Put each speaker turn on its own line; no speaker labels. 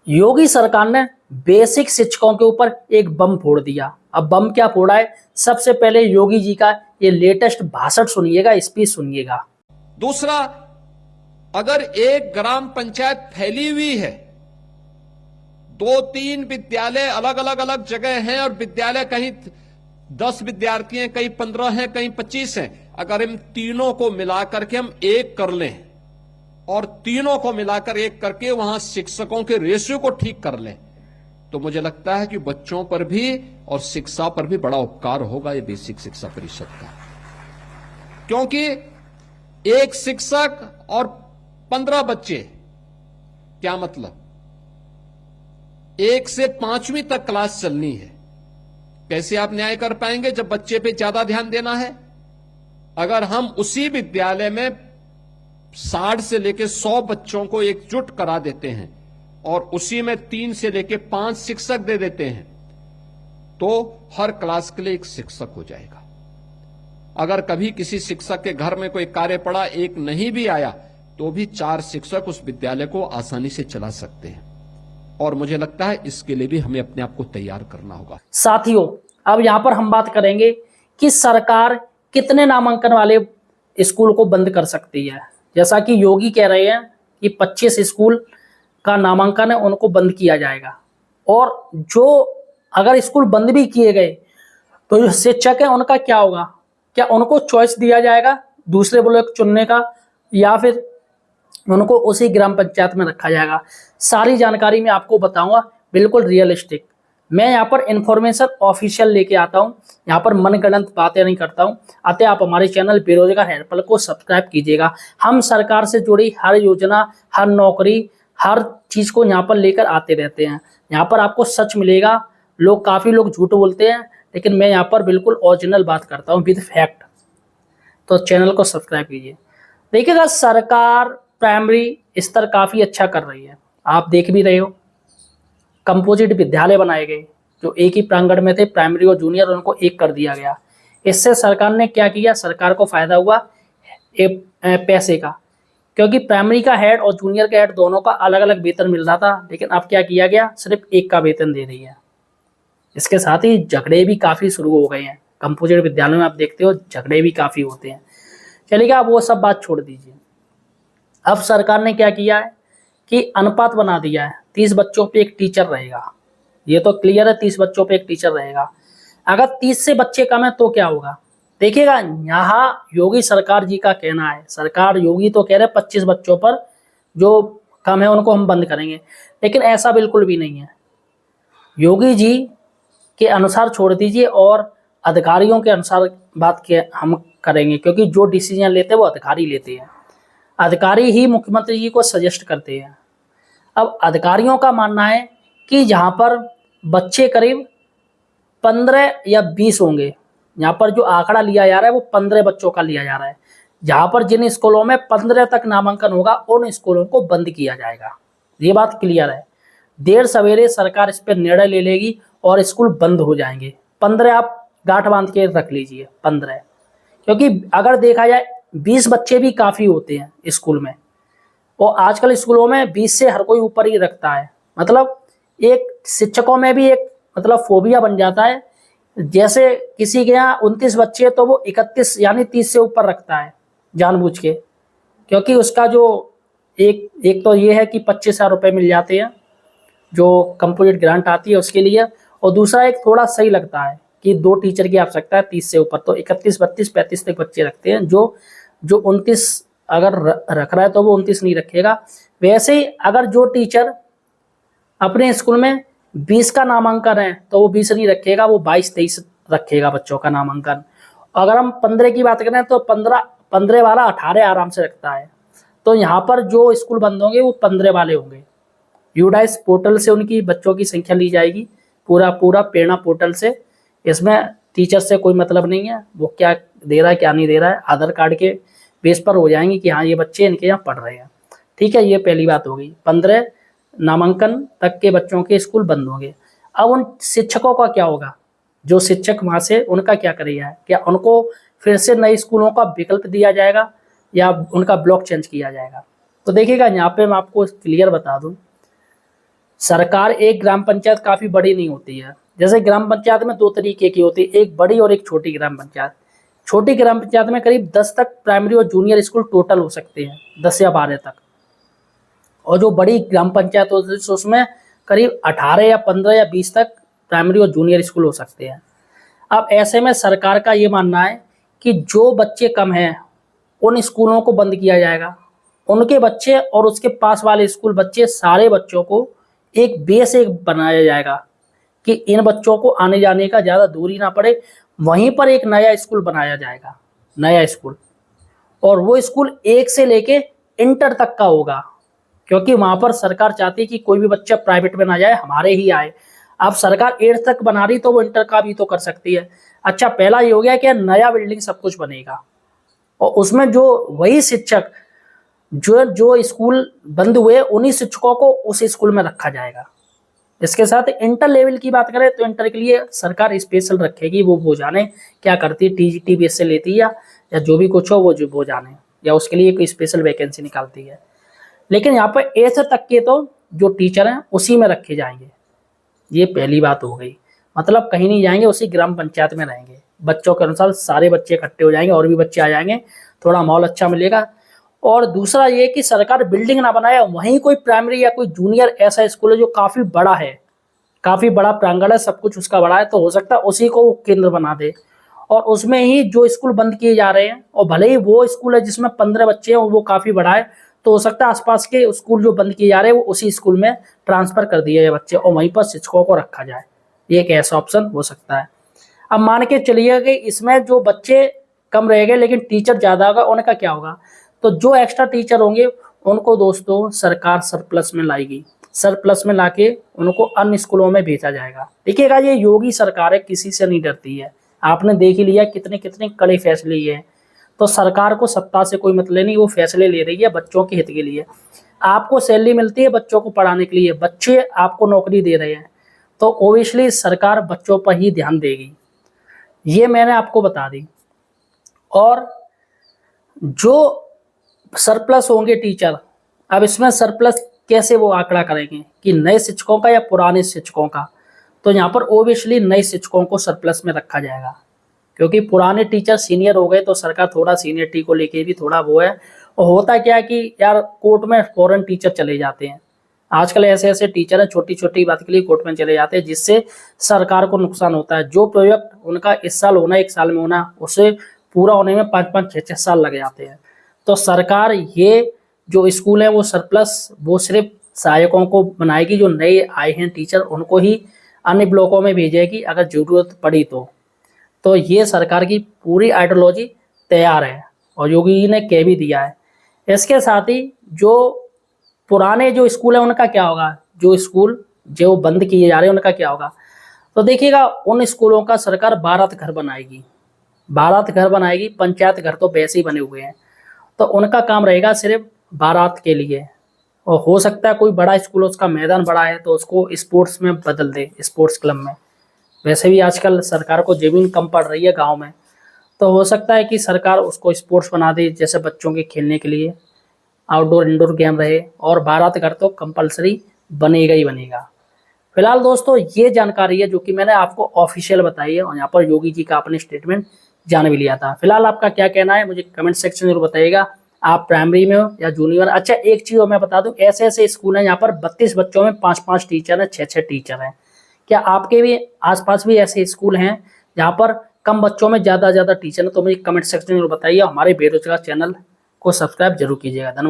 योगी सरकार ने बेसिक शिक्षकों के ऊपर एक बम फोड़ दिया। अब बम क्या फोड़ा है, सबसे पहले योगी जी का ये लेटेस्ट भाषण सुनिएगा, स्पीच सुनिएगा।
दूसरा, अगर एक ग्राम पंचायत फैली हुई है, 2-3 विद्यालय अलग जगह हैं और विद्यालय कहीं 10 विद्यार्थी हैं, कहीं 15 हैं, कहीं 25 हैं, अगर इन तीनों को मिलाकर के हम एक कर लें और तीनों को मिलाकर एक करके वहां शिक्षकों के रेशियो को ठीक कर लें, तो मुझे लगता है कि बच्चों पर भी और शिक्षा पर भी बड़ा उपकार होगा ये बेसिक शिक्षा परिषद का। क्योंकि एक शिक्षक और 15 बच्चे, क्या मतलब, 1 से 5वीं तक क्लास चलनी है। कैसे आप न्याय कर पाएंगे जब बच्चे पे ज्यादा ध्यान देना है? अगर हम उसी विद्यालय में 60 से लेकर 100 बच्चों को एकजुट करा देते हैं और उसी में 3 से लेकर 5 शिक्षक दे देते हैं, तो हर क्लास के लिए एक शिक्षक हो जाएगा। अगर कभी किसी शिक्षक के घर में कोई कार्य पड़ा, एक नहीं भी आया, तो भी 4 शिक्षक उस विद्यालय को आसानी से चला सकते हैं। और मुझे लगता है इसके लिए भी हमें अपने आप को तैयार करना होगा।
साथियों, अब यहाँ पर हम बात करेंगे कि सरकार कितने नामांकन वाले स्कूल को बंद कर सकती है। जैसा कि योगी कह रहे हैं कि 25 स्कूल का नामांकन है, उनको बंद किया जाएगा। और जो अगर स्कूल बंद भी किए गए तो जो शिक्षक है उनका क्या होगा? क्या उनको चॉइस दिया जाएगा दूसरे ब्लॉक चुनने का, या फिर उनको उसी ग्राम पंचायत में रखा जाएगा? सारी जानकारी मैं आपको बताऊंगा, बिल्कुल रियलिस्टिक। मैं यहाँ पर इन्फॉर्मेशन ऑफिशियल लेके आता हूँ, यहाँ पर मनगढ़ंत बातें नहीं करता हूँ। अतः आप हमारे चैनल बेरोजगार हेल्पलाइन को सब्सक्राइब कीजिएगा। हम सरकार से जुड़ी हर योजना, हर नौकरी, हर चीज को यहाँ पर लेकर आते रहते हैं। यहाँ पर आपको सच मिलेगा। काफी लोग झूठ बोलते हैं, लेकिन मैं यहाँ पर बिल्कुल ओरिजिनल बात करता हूँ विद फैक्ट। तो चैनल को सब्सक्राइब कीजिए। देखिएगा, सरकार प्राइमरी स्तर काफी अच्छा कर रही है, आप देख भी रहे हो। कंपोजिट विद्यालय बनाए गए जो एक ही प्रांगण में थे, प्राइमरी और जूनियर, उनको एक कर दिया गया। इससे सरकार ने क्या किया? सरकार को फायदा हुआ पैसे का, क्योंकि प्राइमरी का हेड और जूनियर का हेड दोनों का अलग अलग वेतन मिल रहा था, लेकिन अब क्या किया गया? सिर्फ एक का वेतन दे रही है। इसके साथ ही झगड़े भी काफी शुरू हो गए हैं। कंपोजिट विद्यालयों में आप देखते हो झगड़े भी काफी होते हैं। चलिए, आप वो सब बात छोड़ दीजिए। अब सरकार ने क्या किया है कि अनुपात बना दिया है, 30 बच्चों पे एक टीचर रहेगा। ये तो क्लियर है, 30 बच्चों पे एक टीचर रहेगा। अगर 30 से बच्चे कम है तो क्या होगा? देखिएगा, यहाँ योगी सरकार जी का कहना है, सरकार योगी तो कह रहे 25 बच्चों पर जो कम है उनको हम बंद करेंगे, लेकिन ऐसा बिल्कुल भी नहीं है। योगी जी के अनुसार छोड़ दीजिए और अधिकारियों के अनुसार बात के हम करेंगे, क्योंकि जो डिसीजन लेते हैं वो अधिकारी लेते हैं। अधिकारी ही मुख्यमंत्री जी को सजेस्ट करते हैं। अब अधिकारियों का मानना है कि जहाँ पर बच्चे करीब 15 या 20 होंगे, यहाँ पर जो आंकड़ा लिया जा रहा है वो 15 बच्चों का लिया जा रहा है। जहाँ पर जिन स्कूलों में 15 तक नामांकन होगा उन स्कूलों को बंद किया जाएगा। ये बात क्लियर है। देर सवेरे सरकार इस पर निर्णय ले लेगी और स्कूल बंद हो जाएंगे। 15 आप गांठ बांध के रख लीजिए, 15, क्योंकि अगर देखा जाए 20 बच्चे भी काफ़ी होते हैं स्कूल में, और आजकल स्कूलों में 20 से हर कोई ऊपर ही रखता है। मतलब एक शिक्षकों में भी एक फोबिया बन जाता है। जैसे किसी के यहाँ 29 बच्चे तो वो 31 यानी 30 से ऊपर रखता है जानबूझ के, क्योंकि उसका जो एक तो ये है कि 25,000 रुपये मिल जाते हैं जो कंपोजिट ग्रांट आती है उसके लिए, और दूसरा एक थोड़ा सही लगता है कि 2 टीचर की आवश्यकता है 30 से ऊपर, तो 31, 32, 35 तक बच्चे रखते हैं। जो 29 अगर रख रहा है तो वो 29 नहीं रखेगा। वैसे ही अगर जो टीचर अपने स्कूल में 20 का नामांकन है तो वो 20 नहीं रखेगा, वो 22-23 रखेगा बच्चों का नामांकन। अगर हम 15 की बात करें तो 15 वाला 18 आराम से रखता है। तो यहाँ पर जो स्कूल बंद होंगे वो 15 वाले होंगे। यूडाइस पोर्टल से उनकी बच्चों की संख्या ली जाएगी, पूरा प्रेरणा पोर्टल से। इसमें टीचर से कोई मतलब नहीं है, वो क्या दे रहा है क्या नहीं दे रहा है, आधार कार्ड के बेस पर हो जाएंगे कि हाँ ये बच्चे इनके यहाँ पढ़ रहे हैं। ठीक है, ये पहली बात हो गई। 15 नामांकन तक के बच्चों के स्कूल बंद होंगे। अब उन शिक्षकों का क्या होगा? जो शिक्षक वहाँ से, उनका क्या करेगा? क्या उनको फिर से नए स्कूलों का विकल्प दिया जाएगा या उनका ब्लॉक चेंज किया जाएगा? तो देखिएगा, यहाँ पे मैं आपको क्लियर बता दूं, सरकार, एक ग्राम पंचायत काफी बड़ी नहीं होती है। जैसे ग्राम पंचायत में दो तरीके की होती है, एक बड़ी और एक छोटी ग्राम पंचायत। छोटी ग्राम पंचायत में करीब 10 तक प्राइमरी और जूनियर स्कूल टोटल हो सकते हैं, 10 या 12 तक। और जो बड़ी ग्राम पंचायत होती है उसमें करीब 18 या 15 या 20 तक प्राइमरी और जूनियर स्कूल हो सकते हैं। अब ऐसे में सरकार का ये मानना है कि जो बच्चे कम हैं उन स्कूलों को बंद किया जाएगा। उनके बच्चे और उसके पास वाले स्कूल बच्चे, सारे बच्चों को एक बेस एक बनाया जाएगा कि इन बच्चों को आने जाने का ज़्यादा दूरी ना पड़े। वहीं पर एक नया स्कूल बनाया जाएगा, नया स्कूल, और वो स्कूल 1 से लेके इंटर तक का होगा, क्योंकि वहाँ पर सरकार चाहती है कि कोई भी बच्चा प्राइवेट में ना जाए, हमारे ही आए। अब सरकार 8 तक बना रही तो वो इंटर का भी तो कर सकती है। अच्छा, पहला ये हो गया कि नया बिल्डिंग सब कुछ बनेगा और उसमें जो वही शिक्षक जो स्कूल बंद हुए उन्हीं शिक्षकों को उस स्कूल में रखा जाएगा। इसके साथ इंटर लेवल की बात करें तो इंटर के लिए सरकार स्पेशल रखेगी, वो जाने क्या करती है, टीजीटी बेस से लेती है या जो भी कुछ हो वो जाने, या उसके लिए कोई स्पेशल वैकेंसी निकालती है। लेकिन यहाँ पर 8 तक के तो जो टीचर हैं उसी में रखे जाएंगे। ये पहली बात हो गई, मतलब कहीं नहीं जाएंगे, उसी ग्राम पंचायत में रहेंगे। बच्चों के अनुसार सारे बच्चे इकट्ठे हो जाएंगे और भी बच्चे आ जाएंगे, थोड़ा माहौल अच्छा मिलेगा। और दूसरा ये कि सरकार बिल्डिंग ना बनाए, वहीं कोई प्राइमरी या कोई जूनियर ऐसा स्कूल है जो काफ़ी बड़ा है, काफ़ी बड़ा प्रांगण है, सब कुछ उसका बड़ा है, तो हो सकता है उसी को वो केंद्र बना दे और उसमें ही जो स्कूल बंद किए जा रहे हैं, और भले ही वो स्कूल है जिसमें 15 बच्चे हैं और वो काफ़ी बड़ा है, तो हो सकता है आसपास के स्कूल जो बंद किए जा रहे हैं वो उसी स्कूल में ट्रांसफ़र कर दिए जाए बच्चे और वहीं पर शिक्षकों को रखा जाए। ये एक ऐसा ऑप्शन हो सकता है। अब मान के चलिए कि इसमें जो बच्चे कम रह गए लेकिन टीचर ज़्यादा होगा, उनका क्या होगा? तो जो एक्स्ट्रा टीचर होंगे उनको दोस्तों सरकार सरप्लस में लाएगी, सरप्लस में लाके उनको अन्य स्कूलों में भेजा जाएगा। देखिएगा, ये योगी सरकार है, किसी से नहीं डरती है। आपने देख ही लिया कितने कितने कड़े फैसले लिए हैं। तो सरकार को सत्ता से कोई मतलब नहीं, वो फैसले ले रही है बच्चों के हित के लिए। आपको सैलरी मिलती है बच्चों को पढ़ाने के लिए, बच्चे आपको नौकरी दे रहे हैं, तो ओबियसली सरकार बच्चों पर ही ध्यान देगी। ये मैंने आपको बता दी। और जो सरप्लस होंगे टीचर, अब इसमें सरप्लस कैसे वो आंकड़ा करेंगे कि नए शिक्षकों का या पुराने शिक्षकों का? तो यहाँ पर ओबियसली नए शिक्षकों को सरप्लस में रखा जाएगा, क्योंकि पुराने टीचर सीनियर हो गए तो सरकार थोड़ा सीनियरिटी को लेके भी थोड़ा वो है। और होता क्या है कि यार कोर्ट में फॉरेन टीचर चले जाते हैं, आजकल ऐसे ऐसे टीचर हैं छोटी छोटी बात के लिए कोर्ट में चले जाते हैं, जिससे सरकार को नुकसान होता है। जो प्रोजेक्ट उनका इस साल होना, 1 साल में होना, उसे पूरा होने में 5-5, 6-6 साल लग जाते हैं। तो सरकार ये जो स्कूल है वो सरप्लस वो सिर्फ सहायकों को बनाएगी, जो नए आए हैं टीचर उनको ही अन्य ब्लॉकों में भेजेगी अगर जरूरत पड़ी तो ये सरकार की पूरी आइडियोलॉजी तैयार है और योगी जी ने कह भी दिया है। इसके साथ ही जो पुराने जो स्कूल है उनका क्या होगा, जो स्कूल जो बंद किए जा रहे हैं उनका क्या होगा? तो देखिएगा, उन स्कूलों का सरकार बारात घर बनाएगी, बारात घर बनाएगी। पंचायत घर तो वैसे ही बने हुए हैं, तो उनका काम रहेगा सिर्फ बारात के लिए। और हो सकता है कोई बड़ा स्कूल, उसका मैदान बड़ा है तो उसको स्पोर्ट्स में बदल दे, स्पोर्ट्स क्लब में। वैसे भी आजकल सरकार को जमीन कम पड़ रही है गांव में, तो हो सकता है कि सरकार उसको स्पोर्ट्स बना दे, जैसे बच्चों के खेलने के लिए आउटडोर इंडोर गेम रहे। और बारात घर तो कंपलसरी बनेगा ही बनेगा। फिलहाल दोस्तों ये जानकारी है जो कि मैंने आपको ऑफिशियल बताई है और यहाँ पर योगी जी का अपने स्टेटमेंट जान भी लिया था। फिलहाल आपका क्या कहना है मुझे कमेंट सेक्शन में जरूर बताइएगा। आप प्राइमरी में हो या जूनियर। अच्छा, एक चीज़ मैं बता दूं, ऐसे ऐसे स्कूल हैं यहाँ पर 32 बच्चों में 5-5 टीचर हैं, 6-6 टीचर हैं। क्या आपके भी आसपास भी ऐसे स्कूल हैं जहाँ पर कम बच्चों में ज़्यादा टीचर हैं? तो मुझे कमेंट सेक्शन में बताइए। हमारे बेरोजगार चैनल को सब्सक्राइब जरूर कीजिएगा। धन्यवाद।